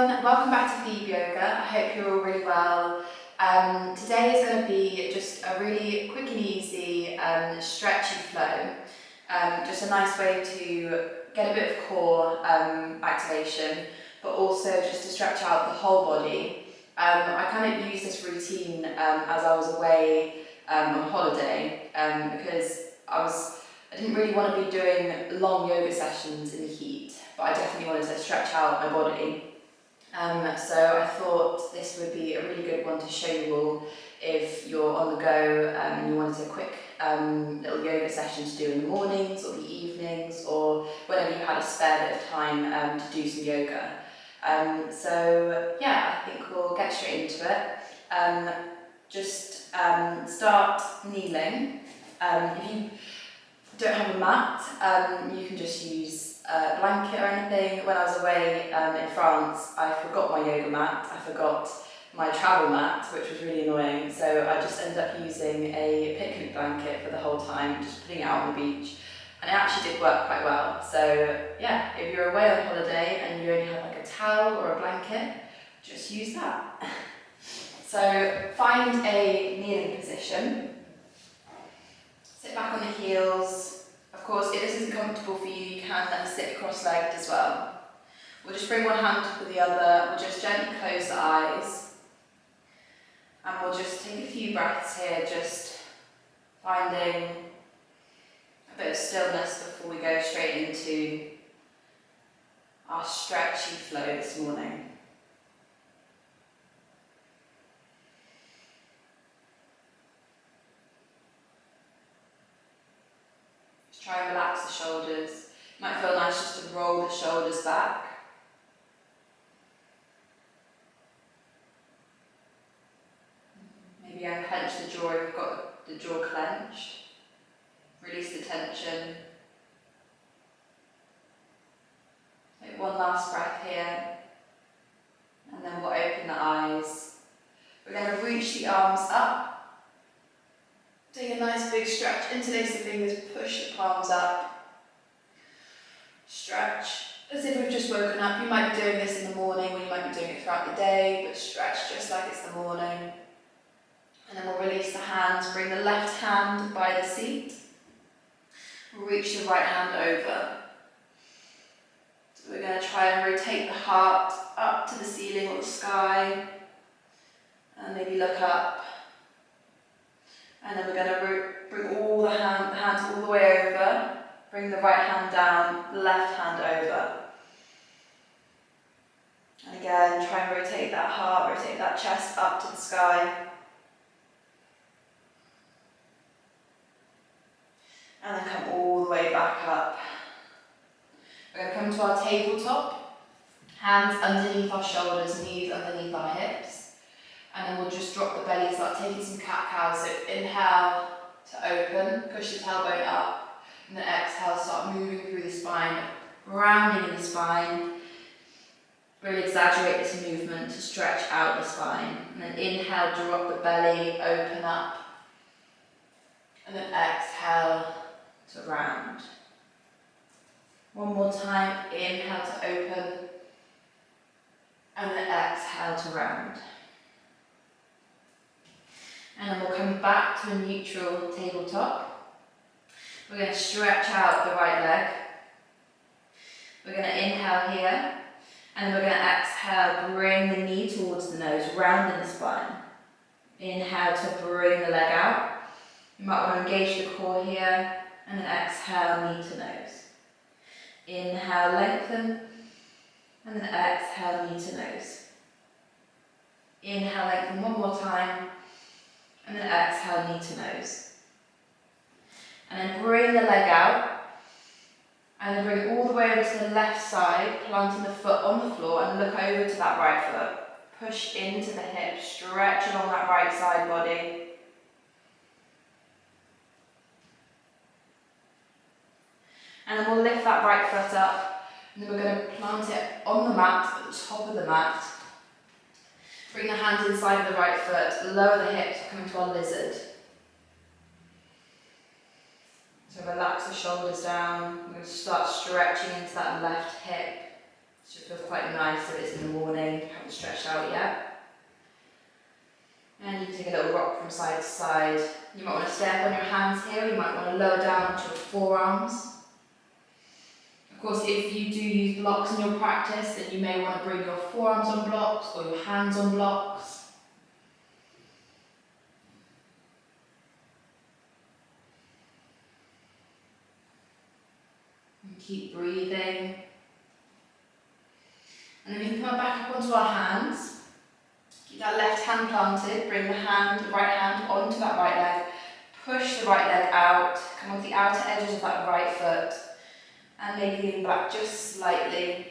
everyone, welcome back to Pheebyoga. I hope you're all really well. Today is going to be just a really quick and easy stretchy flow. Just a nice way to get a bit of core activation, but also just to stretch out the whole body. I kind of used this routine as I was away on holiday because I didn't really want to be doing long yoga sessions in the heat, but I definitely wanted to stretch out my body. So I thought this would be a really good one to show you all if you're on the go and you wanted a quick little yoga session to do in the mornings or the evenings or whenever you had a spare bit of time to do some yoga. So yeah, I think we'll get straight into it. Just start kneeling. If you don't have a mat, you can just use a blanket or anything. When I was away in France, I forgot my yoga mat, I forgot my travel mat, which was really annoying, so I just ended up using a picnic blanket for the whole time, just putting it out on the beach, and it actually did work quite well. So yeah, if you're away on holiday and you only have like a towel or a blanket, just use that. So find a kneeling position. Sit back on the heels. Of course, if this isn't comfortable for you, you can then sit cross-legged as well. We'll just bring one hand to the other, we'll just gently close the eyes, and we'll just take a few breaths here, just finding a bit of stillness before we go straight into our stretchy flow this morning. Try and relax the shoulders. It might feel nice just to roll the shoulders back. Maybe unclench the jaw if you've got the jaw clenched. Release the tension. Take one last breath here. And then we'll open the eyes. We're going to reach the arms up. Take a nice big stretch, interlace the fingers, push the palms up. Stretch as if we've just woken up. You might be doing this in the morning, or you might be doing it throughout the day, but stretch just like it's the morning. And then we'll release the hands, bring the left hand by the seat. We'll reach the right hand over. So we're going to try and rotate the heart up to the ceiling or the sky. And maybe look up. And then we're going to bring all the hands all the way over. Bring the right hand down, the left hand over. And again, try and rotate that heart, rotate that chest up to the sky. And then come all the way back up. We're going to come to our tabletop. Hands underneath our shoulders, knees underneath our hips. And then we'll just drop the belly, start taking some cat-cow. So inhale to open, push the tailbone up, and then exhale, start moving through the spine, rounding in the spine. Really exaggerate this movement to stretch out the spine. And then inhale, drop the belly, open up. And then exhale to round. One more time, inhale to open. And then exhale to round. And then we'll come back to a neutral tabletop. We're going to stretch out the right leg. We're going to inhale here. And then we're going to exhale, bring the knee towards the nose, rounding the spine. Inhale to bring the leg out. You might want to engage the core here. And then exhale, knee to nose. Inhale, lengthen. And then exhale, knee to nose. Inhale, lengthen one more time. And then exhale, knee to nose. And then bring the leg out. And then bring it all the way over to the left side, planting the foot on the floor and look over to that right foot. Push into the hips, stretch along that right side body. And then we'll lift that right foot up. And then we're going to plant it on the mat, at the top of the mat. Bring the hands inside of the right foot, lower the hips, come to our lizard. So relax the shoulders down. We're going to start stretching into that left hip. Should feel quite nice if it's in the morning, haven't stretched out yet. And you can take a little rock from side to side. You might want to stay up on your hands here, you might want to lower down onto your forearms. Of course, if you do use blocks in your practice, then you may want to bring your forearms on blocks or your hands on blocks. And keep breathing. And then we can come back up onto our hands. Keep that left hand planted, bring the right hand onto that right leg. Push the right leg out, come off the outer edges of that right foot. And maybe lean back just slightly.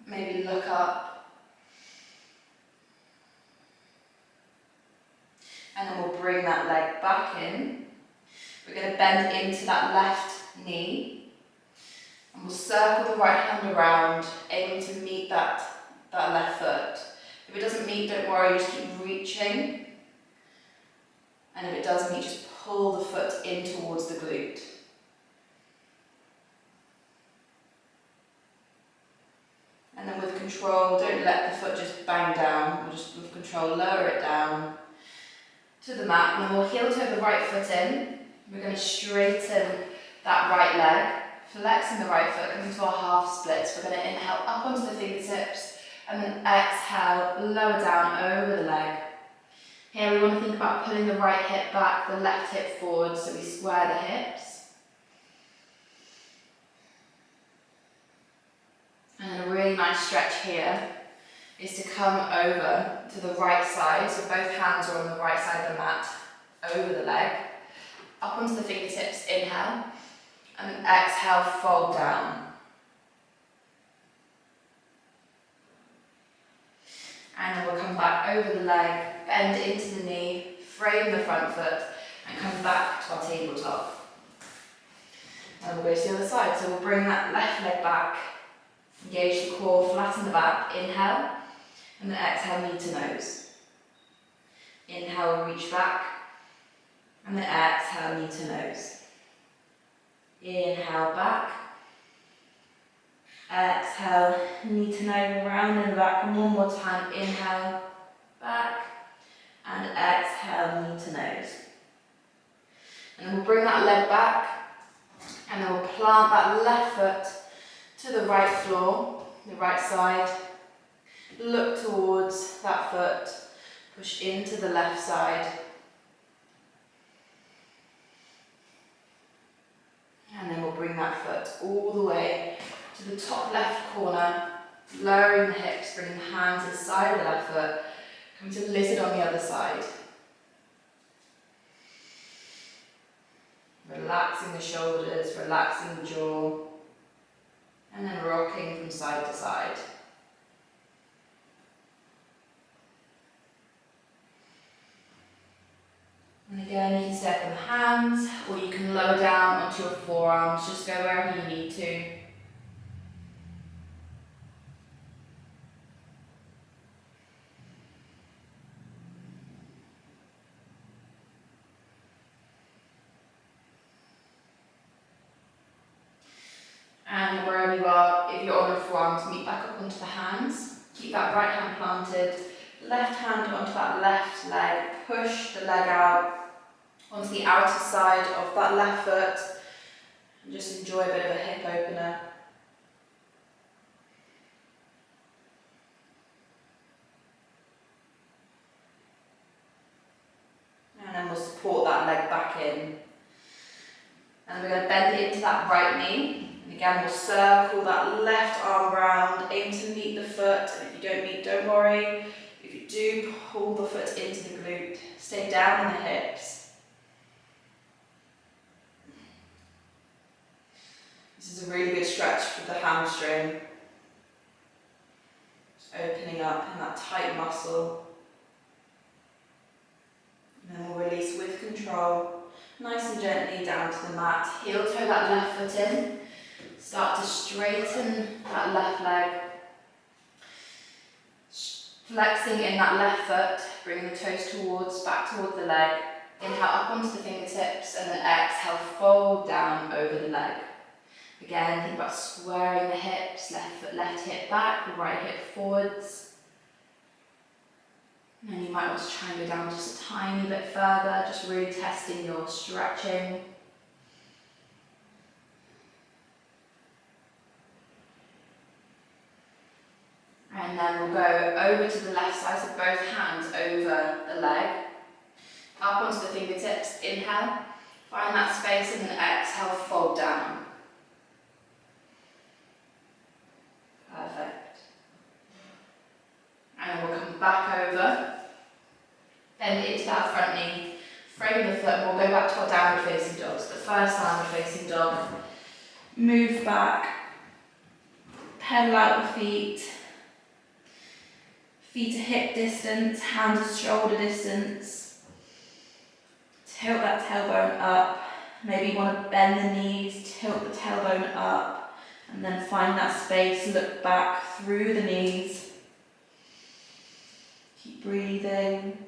Maybe look up. And then we'll bring that leg back in. We're going to bend into that left knee. And we'll circle the right hand around, aiming to meet that left foot. If it doesn't meet, don't worry, just keep reaching. And if it does meet, just pull the foot in towards the glute. And then with control, don't let the foot just bang down. We'll just, with control, lower it down to the mat. And then we'll heel toe the right foot in. We're going to straighten that right leg, flexing the right foot, coming to our half splits. We're going to inhale up onto the fingertips, and then exhale, lower down over the leg. Here we want to think about pulling the right hip back, the left hip forward, so we square the hips. And a really nice stretch here is to come over to the right side, so both hands are on the right side of the mat, over the leg, up onto the fingertips, inhale, and then exhale, fold down. And then we'll come back over the leg, bend into the knee, frame the front foot, and come back to our tabletop. And we'll go to the other side, so we'll bring that left leg back, engage the core, flatten the back, inhale, and then exhale, knee to nose. Inhale, reach back, and then exhale, knee to nose. Inhale, back. Exhale, knee to nose, round and back, and one more time, inhale, back, and exhale, knee to nose. And then we'll bring that leg back, and then we'll plant that left foot to the right floor, the right side. Look towards that foot, push into the left side. And then we'll bring that foot all the way to the top left corner, lowering the hips, bringing the hands inside of the left foot, coming to lizard on the other side. Relaxing the shoulders, relaxing the jaw, and then rocking from side to side. And again, you can step on the hands, or you can lower down onto your forearms, just go wherever you need to. And wherever you are, if you're on your forearms, meet back up onto the hands. Keep that right hand planted, left hand onto that left leg, push the leg out onto the outer side of that left foot, and just enjoy a bit of a hip opener. And then we'll support that leg back in. And we're going to bend it into that right knee. And again, we'll circle that left arm round, aim to meet the foot. And if you don't meet, don't worry. If you do, pull the foot into the glute. Stay down in the hips. This is a really good stretch for the hamstring. Just opening up in that tight muscle. And then we'll release with control. Nice and gently down to the mat. Heel toe that left foot in. Start to straighten that left leg. Flexing in that left foot, bringing the toes back towards the leg. Inhale up onto the fingertips, and then exhale, fold down over the leg. Again, think about squaring the hips, left foot, left hip back, right hip forwards. And you might want to try and go down just a tiny bit further, just really testing your stretching. And then we'll go over to the left side, so both hands over the leg, up onto the fingertips, inhale, find that space, and then exhale, fold down. Perfect. And then we'll come back over, bend into that front knee, frame the foot, and we'll go back to our downward facing dog. So the first downward facing dog, move back, pedal out the feet, feet to hip distance, hands to shoulder distance. Tilt that tailbone up. Maybe you want to bend the knees, tilt the tailbone up, and then find that space, look back through the knees. Keep breathing.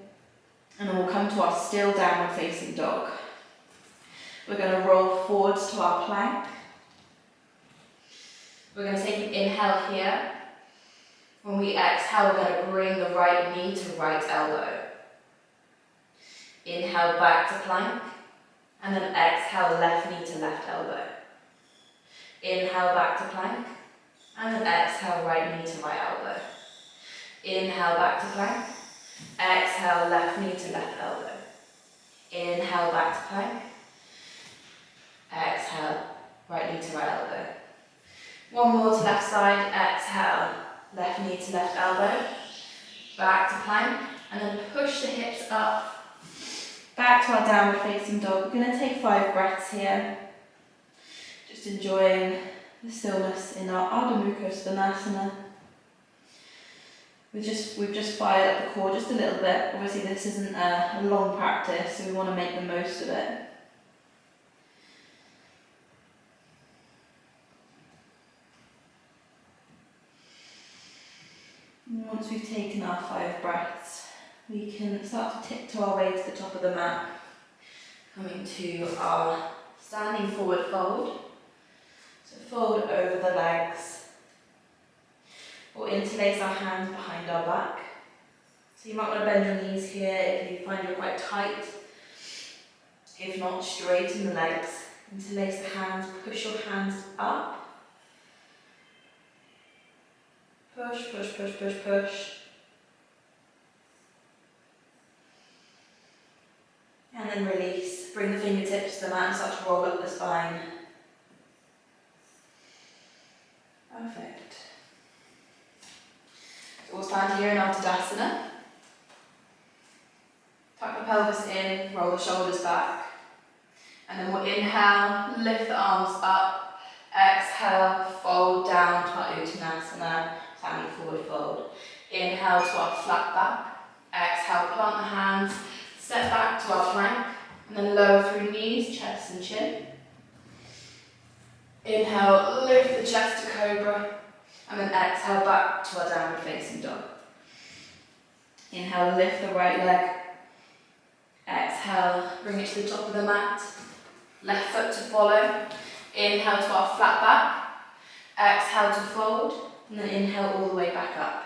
And then we'll come to our still downward facing dog. We're going to roll forwards to our plank. We're going to take an inhale here. When we exhale, we're going to bring the right knee to right elbow. Inhale back to plank, and then exhale left knee to left elbow. Inhale back to plank, and then exhale right knee to right elbow. Inhale back to plank, exhale left knee to left elbow. Inhale back to plank, exhale right knee to right elbow. One more to left side, exhale left knee to left elbow, back to plank, and then push the hips up, back to our downward facing dog. We're going to take 5 breaths here, just enjoying the stillness in our Ardha Mukha Svanasana. We've just fired up the core just a little bit. Obviously this isn't a long practice, so we want to make the most of it. Once we've taken our 5 breaths, we can start to tiptoe our way to the top of the mat, coming to our standing forward fold. So fold over the legs, or interlace our hands behind our back. So you might want to bend your knees here if you find you're quite tight. If not, straighten the legs, interlace the hands, push your hands up. Push, push, push, push, push. And then release. Bring the fingertips to the mat and start to roll up the spine. Perfect. So we'll stand here in our Tadasana. Tuck the pelvis in, roll the shoulders back. And then we'll inhale, lift the arms up. Exhale, fold down to our Uttanasana. Standing forward fold. Inhale to our flat back. Exhale, plant the hands, step back to our plank, and then lower through knees, chest and chin. Inhale, lift the chest to cobra, and then exhale back to our downward facing dog. Inhale, lift the right leg. Exhale, bring it to the top of the mat. Left foot to follow. Inhale to our flat back. Exhale to fold. And then inhale all the way back up.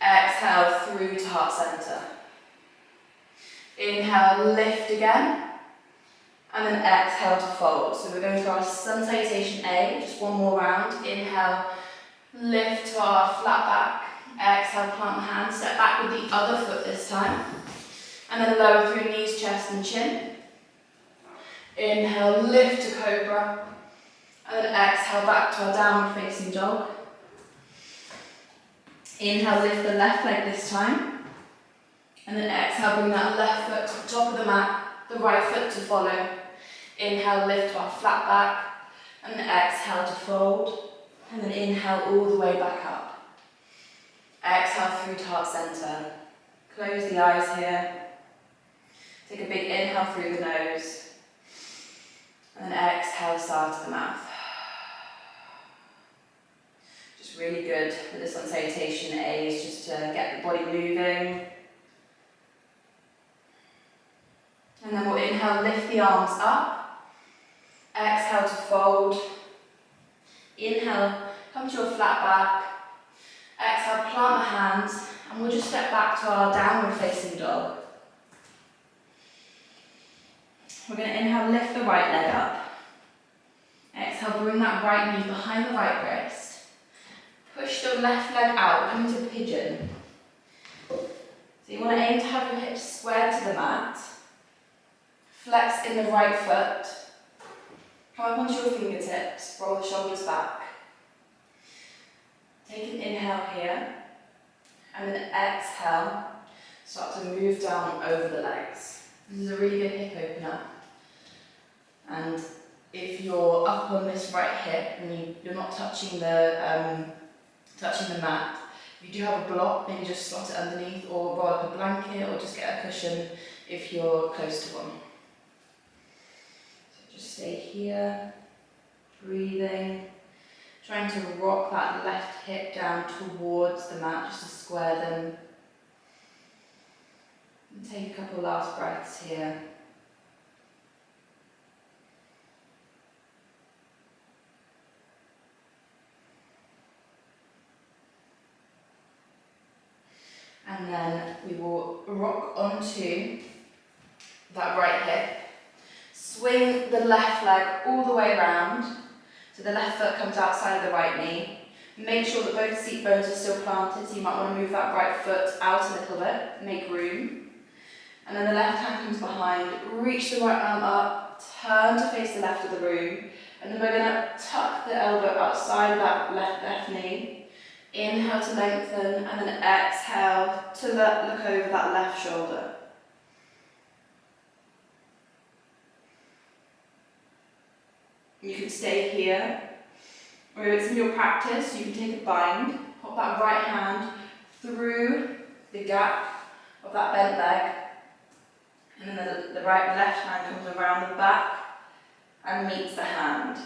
Exhale through to heart center. Inhale, lift again. And then exhale to fold. So we're going for our sun salutation A, just one more round. Inhale, lift to our flat back. Exhale, plant the hands, step back with the other foot this time. And then lower through knees, chest and chin. Inhale, lift to cobra. And then exhale back to our downward facing dog. Inhale, lift the left leg this time. And then exhale, bring that left foot to the top of the mat, the right foot to follow. Inhale, lift to our flat back. And then exhale to fold. And then inhale all the way back up. Exhale through to heart center. Close the eyes here. Take a big inhale through the nose. And then exhale, start to the mouth. Just really good with the sun salutation A's, just to get the body moving. And then we'll inhale, lift the arms up. Exhale to fold. Come to your flat back. Exhale, plant the hands, and we'll just step back to our downward facing dog. We're going to inhale, lift the right leg up. Exhale, bring that right knee behind the right wrist. Push the left leg out, come into pigeon. So you want to aim to have your hips squared to the mat. Flex in the right foot. Come up onto your fingertips, roll the shoulders back. Take an inhale here, and then exhale, start to move down over the legs. This is a really good hip opener. And if you're up on this right hip and you're not touching the mat, if you do have a block, maybe just slot it underneath or roll up a blanket or just get a cushion if you're close to one. So just stay here, breathing, trying to rock that left hip down towards the mat just to square them. And take a couple last breaths here. And then we will rock onto that right hip. Swing the left leg all the way around. So the left foot comes outside of the right knee. Make sure that both seat bones are still planted, so you might want to move that right foot out a little bit, make room. And then the left hand comes behind, reach the right arm up, turn to face the left of the room. And then we're going to tuck the elbow outside of that left knee. Inhale to lengthen, and then exhale to look over that left shoulder. You can stay here, or if it's in your practice, you can take a bind, pop that right hand through the gap of that bent leg, and then the left hand comes around the back and meets the hand.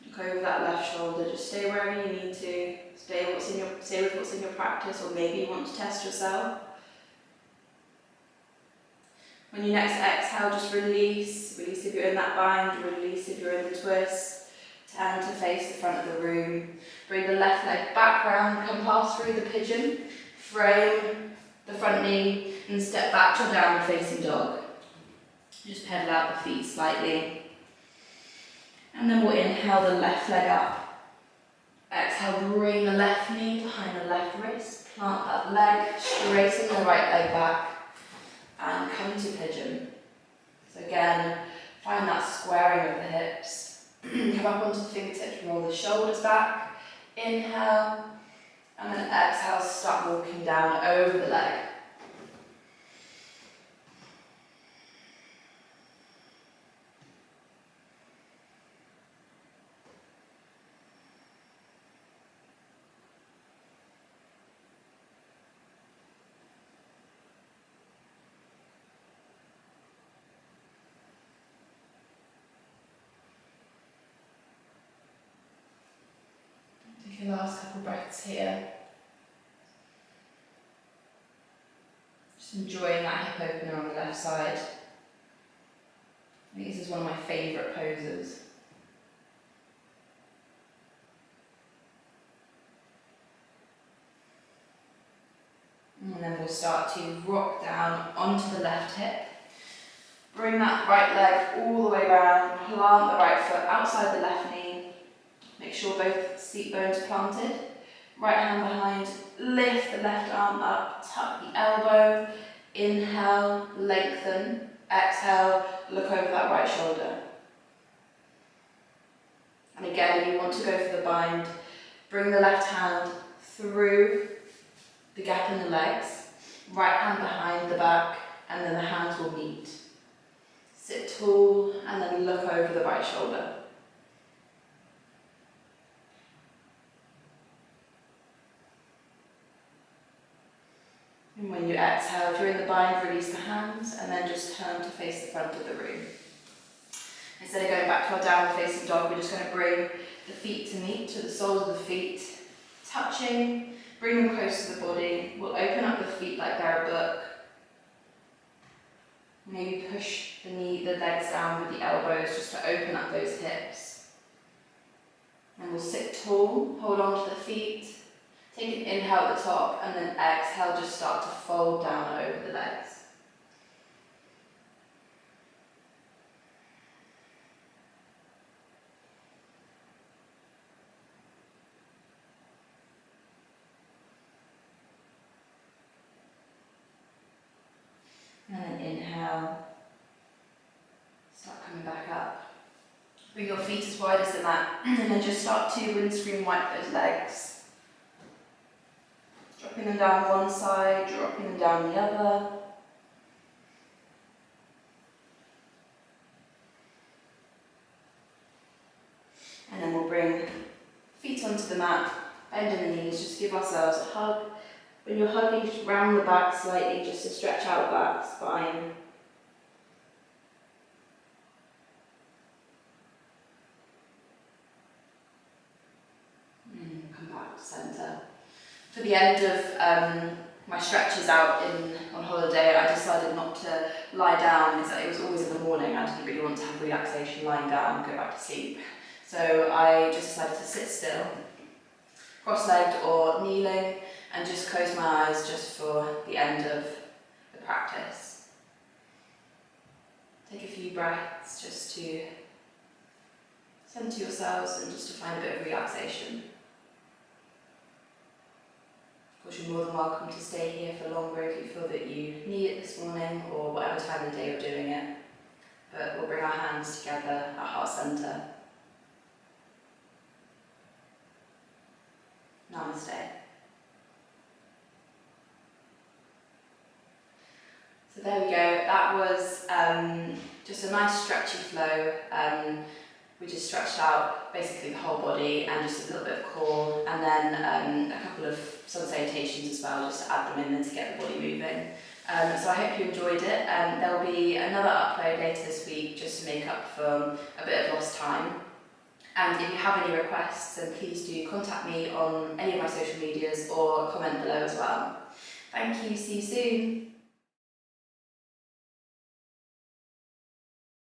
Look over that left shoulder, just stay wherever you need to, stay with what's in your practice, or maybe you want to test yourself. When you next exhale, just release if you're in that bind, release if you're in the twist. Turn to face the front of the room. Bring the left leg back round, come past through the pigeon, frame the front knee, and step back to a downward facing dog. Just pedal out the feet slightly. And then we'll inhale the left leg up. Exhale, bring the left knee behind the left wrist. Plant that leg, straighten the right leg back, and come to pigeon. So again, find that squaring of the hips. Come up onto the fingertips, roll the shoulders back. Inhale, and then exhale, start walking down over the leg. Take your last couple breaths here. Just enjoying that hip opener on the left side. I think this is one of my favourite poses. And then we'll start to rock down onto the left hip. Bring that right leg all the way around, plant the right foot outside the left knee. Make sure both seat bones are planted. Right hand behind, lift the left arm up, tuck the elbow. Inhale, lengthen. Exhale, look over that right shoulder. And again, if you want to go for the bind, bring the left hand through the gap in the legs, right hand behind the back, and then the hands will meet. Sit tall, and then look over the right shoulder. And when you exhale, if you're in the bind, release the hands, and then just turn to face the front of the room. Instead of going back to our downward facing dog, we're just going to bring the feet to meet, to the soles of the feet, touching, bring them close to the body. We'll open up the feet like they're a book. Maybe push the legs down with the elbows just to open up those hips. And we'll sit tall, hold on to the feet, take an inhale at the top, and then exhale, just start to fold down over the legs. And then inhale, start coming back up. Bring your feet as wide as the mat, and then just start to windscreen wipe those legs. Dropping them down one side, dropping them down the other. And then we'll bring feet onto the mat, bend in the knees, just give ourselves a hug. When you're hugging, just round the back slightly, just to stretch out that spine. Come back to centre. For the end of my stretches out on holiday, I decided not to lie down. It was always in the morning. I didn't really want to have relaxation lying down and go back to sleep. So I just decided to sit still, cross-legged or kneeling, and just close my eyes just for the end of the practice. Take a few breaths just to centre yourselves and just to find a bit of relaxation. Of course, you're more than welcome to stay here for longer if you feel that you need it this morning or whatever time of the day you're doing it. But we'll bring our hands together at heart centre. Namaste. So there we go, that was just a nice stretchy flow. We just stretched out basically the whole body and just a little bit of core, and then a couple of sun salutations as well, just to add them in and to get the body moving. So I hope you enjoyed it. There will be another upload later this week just to make up for a bit of lost time. And if you have any requests, then please do contact me on any of my social medias or comment below as well. Thank you, see you soon.